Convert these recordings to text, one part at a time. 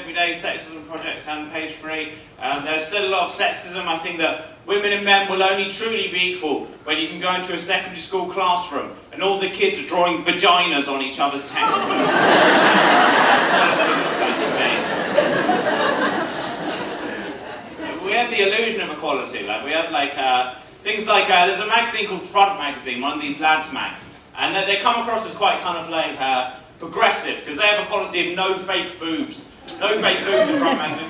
everyday sexism project and page 3. There's still a lot of sexism. I think that women and men will only truly be equal when you can go into a secondary school classroom and all the kids are drawing vaginas on each other's textbooks. So we have the illusion of equality. Like we have things like there's a magazine called Front Magazine, one of these lads mags, and they come across as quite kind of like progressive because they have a policy of no fake boobs. No fake boobs in Front Magazine.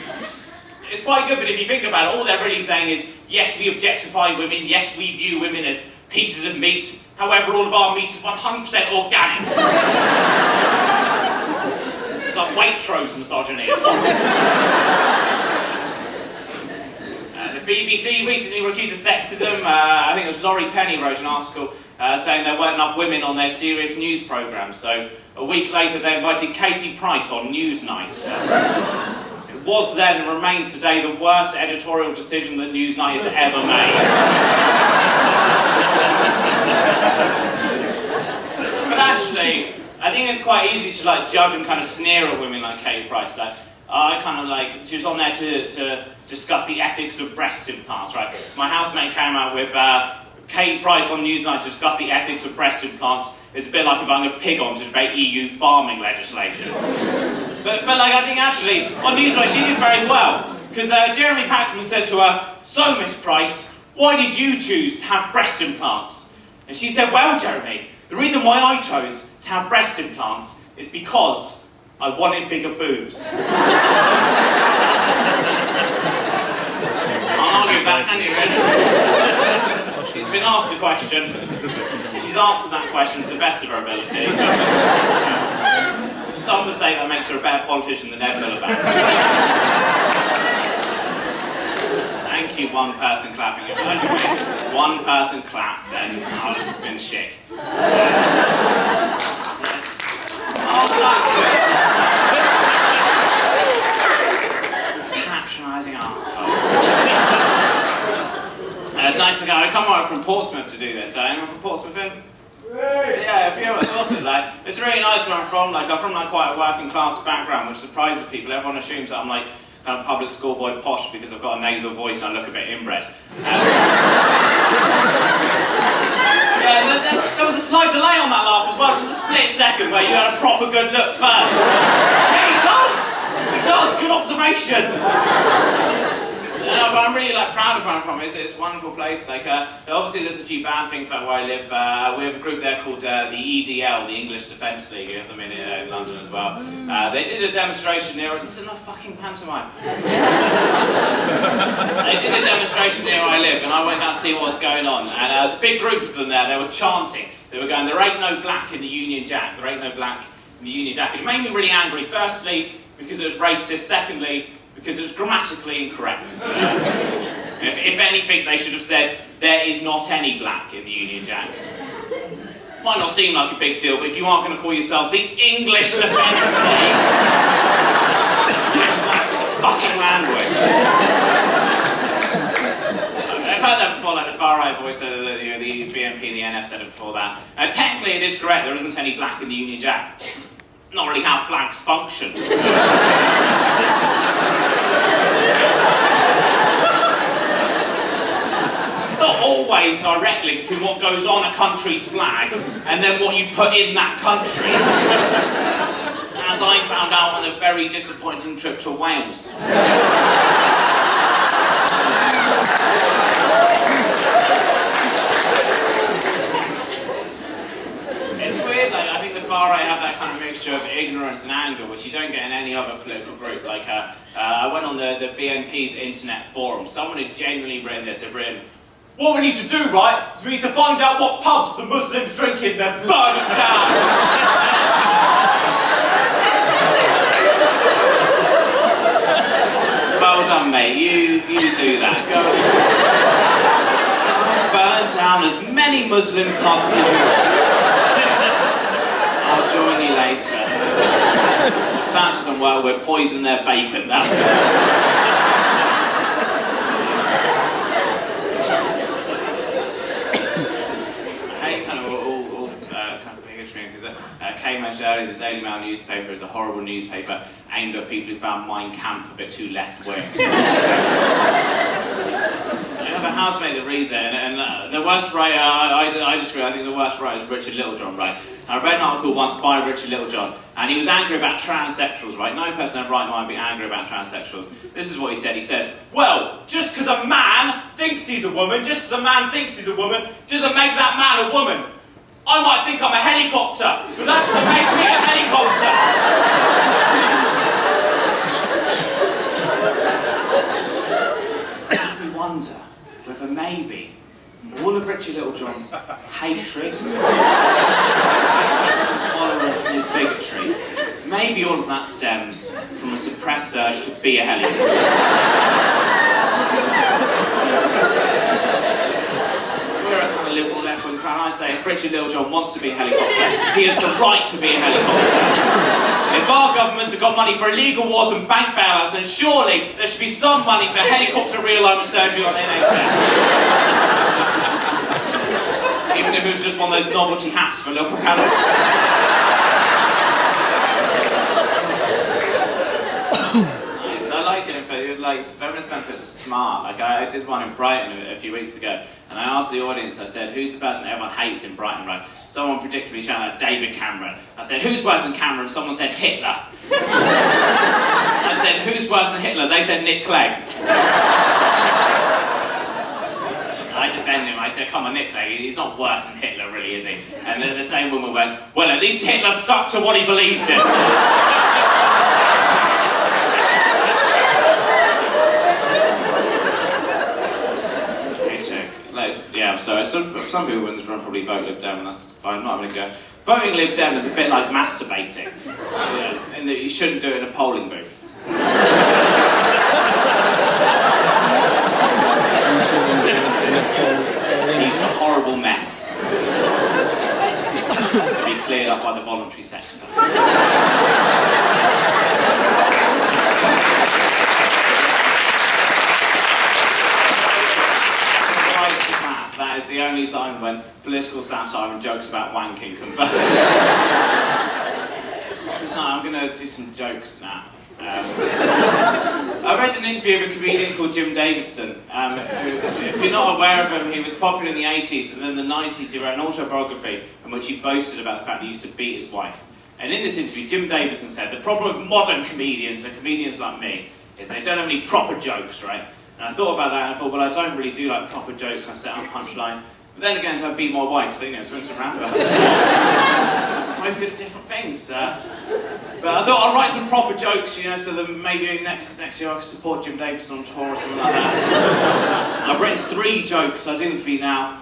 It's quite good, but if you think about it, all they're really saying is, yes, we objectify women, yes, we view women as pieces of meat, however, all of our meat is 100% organic. It's like Waitrose misogyny. The BBC recently were accused of sexism. I think it was Laurie Penny wrote an article saying there weren't enough women on their serious news programmes, so a week later they invited Katie Price on Newsnight. It was then and remains today the worst editorial decision that Newsnight has ever made. But actually, I think it's quite easy to judge and kind of sneer at women like Katie Price. She was on there to discuss the ethics of breast implants, right? My housemate came out with Katie Price on Newsnight to discuss the ethics of breast implants. It's a bit like inviting a pig on to debate EU farming legislation. But I think actually, on Newsnight she did very well. Because Jeremy Paxman said to her, "So, Miss Price, why did you choose to have breast implants?" And she said, "Well, Jeremy, the reason why I chose to have breast implants is because I wanted bigger boobs." I'll argue that, can you, really? She's been asked a question. She's answered that question to the best of her ability. Some would say that makes her a better politician than Ed Miliband. Thank you, one person clapping it. One person clapped, then I'll have been shit. Yes. Oh, patronising arseholes. It's nice to go. I come over from Portsmouth to do this. Anyone from Portsmouth in? Yeah, a few of us. Awesome. It's really nice where I'm from. I'm from quite a working class background, which surprises people. Everyone assumes that I'm kind of public schoolboy posh because I've got a nasal voice and I look a bit inbred. There was a slight delay on that laugh as well. Just a split second where you had a proper good look first. Yeah, he does. He does. Good observation. But I'm really proud of where I'm from. It's a wonderful place. Obviously there's a few bad things about where I live. We have a group there called the EDL, the English Defence League. You have them in London as well. They did a demonstration near. This is not fucking pantomime. They did a demonstration near where I live, and I went down to see what was going on. And there was a big group of them there. They were chanting. They were going, "There ain't no black in the Union Jack. There ain't no black in the Union Jack." It made me really angry. Firstly, because it was racist. Secondly, because it was grammatically incorrect. If anything, they should have said, "There is not any black in the Union Jack." Might not seem like a big deal, but if you aren't going to call yourselves the English Defence League, fucking language. I've heard that before, the far-right voice, the BNP and the NF said it before that. Technically, it is correct, there isn't any black in the Union Jack. Not really how flags function. Not always direct link between what goes on a country's flag and then what you put in that country. As I found out on a very disappointing trip to Wales. It's weird, I think the far right have that kind of mixture of ignorance and anger, which you don't get in any other political group. I went on the BNP's internet forum. Someone had genuinely written this. They'd written, "What we need to do, right, is we need to find out what pubs the Muslims drink in, then burn them down." Well done, mate. You do that. Go burn down as many Muslim pubs as you want. I'll join you later. If that doesn't work, we'll poison their bacon. Kay mentioned earlier, the Daily Mail newspaper is a horrible newspaper, aimed at people who found Mein Kampf a bit too left-wing. I have a housemate that reads it, and the worst writer, I disagree, I think the worst writer is Richard Littlejohn, right? I read an article once by Richard Littlejohn, and he was angry about transsexuals, right? No person in their right mind would be angry about transsexuals. This is what he said. He said, well, just because a man thinks he's a woman, doesn't make that man a woman. I might think I'm a helicopter, but that doesn't make me a helicopter. It makes me wonder whether maybe all of Richard Littlejohn's hatred, his intolerance and his bigotry, maybe all of that stems from a suppressed urge to be a helicopter. We're a kind of liberal left-wing crowd. I say if Richard Littlejohn wants to be a helicopter, he has the right to be a helicopter. If our governments have got money for illegal wars and bank bailouts, then surely there should be some money for helicopter realignment surgery on the NHS. Even if it was just one of those novelty hats for local panels. Nice. I liked it. Feminist benefits are smart. Like I did one in Brighton a few weeks ago, and I asked the audience, I said, who's the person everyone hates in Brighton, right? Someone predictably shouted out David Cameron. I said, who's worse than Cameron? Someone said Hitler. I said, who's worse than Hitler? They said Nick Clegg. I defended him. I said, come on, Nick Clegg, he's not worse than Hitler, really, is he? And then the same woman went, well, at least Hitler stuck to what he believed in. Yeah, I'm sorry. Some people in this room probably vote Lib Dem, and that's fine. I'm not going to go. Voting Lib Dem is a bit like masturbating, in that you shouldn't do it in a polling booth. It's a horrible mess. It has to be cleared up by the voluntary sector. That is the only sign when political satire and jokes about wanking converge. I'm going to do some jokes now. I read an interview of a comedian called Jim Davidson, who, if you're not aware of him, he was popular in the 80s, and then in the 90s he wrote an autobiography in which he boasted about the fact that he used to beat his wife. And in this interview, Jim Davidson said, the problem with modern comedians, and comedians like me, is they don't have any proper jokes, right? And I thought about that, and I thought, well, I don't really do like proper jokes when I set up a punchline. But then again, I beat my wife, so swings and roundabouts. We're both good at different things. But I thought I'll write some proper jokes, so that maybe next year I could support Jim Davidson on tour or something like that. I've written 3 jokes, I'll do them for you now.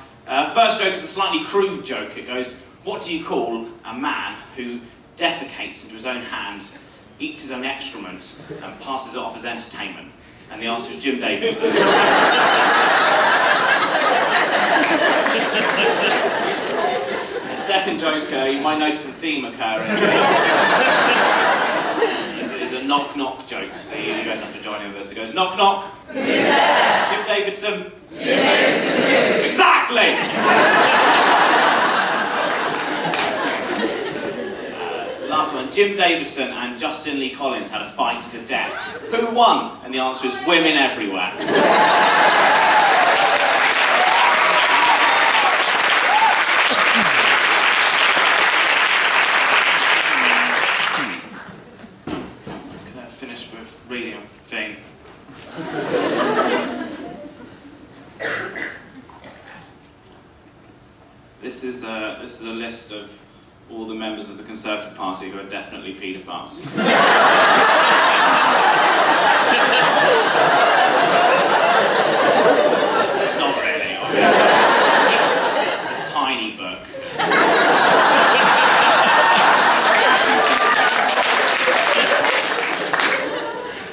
First joke is a slightly crude joke. It goes, what do you call a man who defecates into his own hand, eats his own excrement, and passes it off as entertainment? And the answer is Jim Davidson. The second joke, you might notice a theme occurring. is a knock-knock joke. So you guys have to join in with us. It goes, knock-knock. Yeah. Jim Davidson. Jim Davidson. Exactly! Last one. Jim Davidson and Justin Lee Collins had a fight to the death. Who won? And the answer is women everywhere. I'm going to finish with reading a thing. This is a list of all the members of the Conservative Party who are definitely paedophiles. It's not really, obviously. It's a tiny book.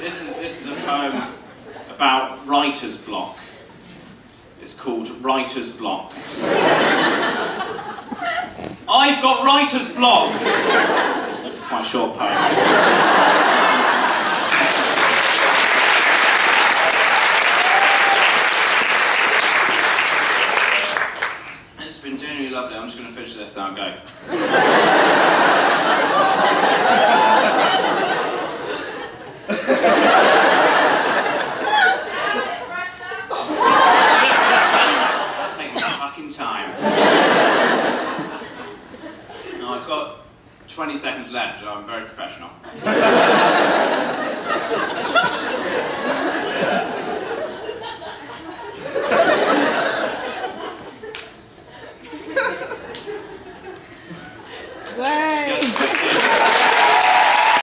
This is a poem about writer's block. It's called Writer's Block. I've got writer's block! It's quite a short poem. It's been genuinely lovely. I'm just going to finish this and I'll go. exciting time. Now, I've got 20 seconds left, and I'm very professional.